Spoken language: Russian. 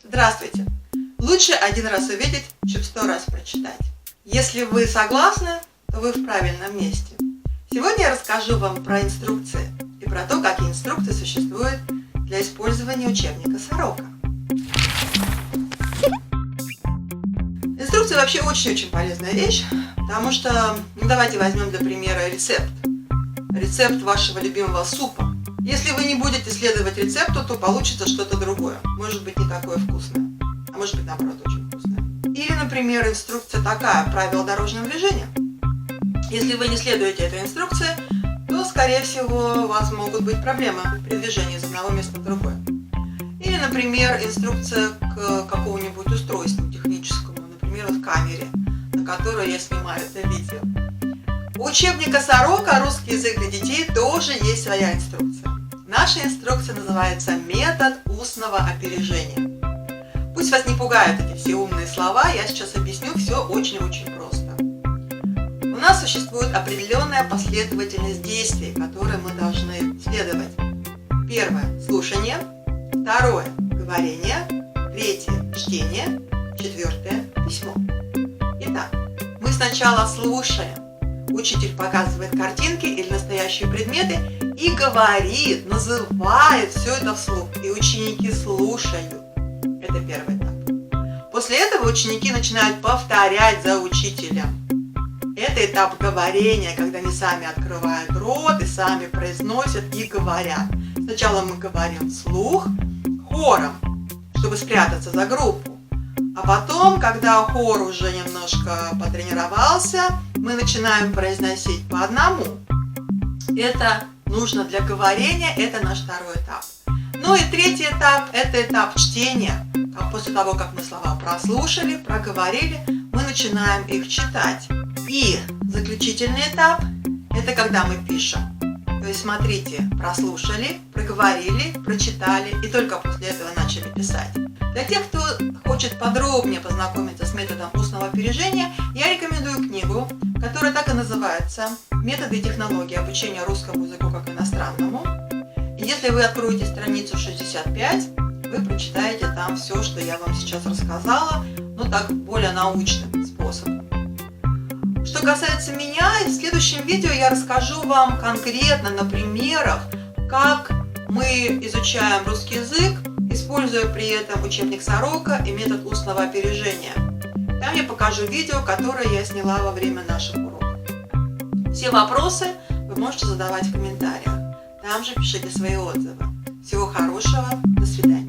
Здравствуйте! Лучше один раз увидеть, чем 100 раз прочитать. Если вы согласны, то вы в правильном месте. Сегодня я расскажу вам про инструкции и про то, какие инструкции существуют для использования учебника «Сорока». Инструкция вообще очень-очень полезная вещь, потому что, давайте возьмем для примера рецепт. Рецепт вашего любимого супа. Если вы не будете следовать рецепту, то получится что-то другое. Может быть, не такое вкусное, а может быть, наоборот, очень вкусное. Или, например, инструкция такая: правила дорожного движения. Если вы не следуете этой инструкции, то, скорее всего, у вас могут быть проблемы при движении из одного места в другое. Или, например, инструкция к какому-нибудь устройству техническому, например, вот камере, на которую я снимаю это видео. У учебника «Сорока» русский язык для детей тоже есть своя инструкция. Наша инструкция называется «Метод устного опережения». Пусть вас не пугают эти все умные слова, я сейчас объясню все очень-очень просто. У нас существует определенная последовательность действий, которые мы должны следовать. Первое – слушание. Второе – говорение. Третье – чтение. Четвертое – письмо. Итак, мы сначала слушаем. Учитель показывает картинки или настоящие предметы и говорит, называет все это вслух. И ученики слушают. Это первый этап. После этого ученики начинают повторять за учителем. Это этап говорения, когда они сами открывают рот и сами произносят и говорят. Сначала мы говорим вслух, хором, чтобы спрятаться за группу. А потом, когда хор уже немножко потренировался, мы начинаем произносить по одному. Это нужно для говорения, это наш второй этап. Ну и третий этап – это этап чтения. После того, как мы слова прослушали, проговорили, мы начинаем их читать. И заключительный этап – это когда мы пишем. То есть, смотрите, прослушали, проговорили, прочитали и только после этого начали писать. Для тех, кто хочет подробнее познакомиться с методом устного опережения, я рекомендую книгу, которая так и называется «Методы и технологии обучения русскому языку как иностранному». И если вы откроете страницу 65, вы прочитаете там все, что я вам сейчас рассказала, но так более научным способом. Что касается меня, в следующем видео я расскажу вам конкретно на примерах, как мы изучаем русский язык, используя при этом учебник «Сорока» и метод устного опережения. Там я покажу видео, которое я сняла во время наших уроков. Все вопросы вы можете задавать в комментариях. Там же пишите свои отзывы. Всего хорошего, до свидания.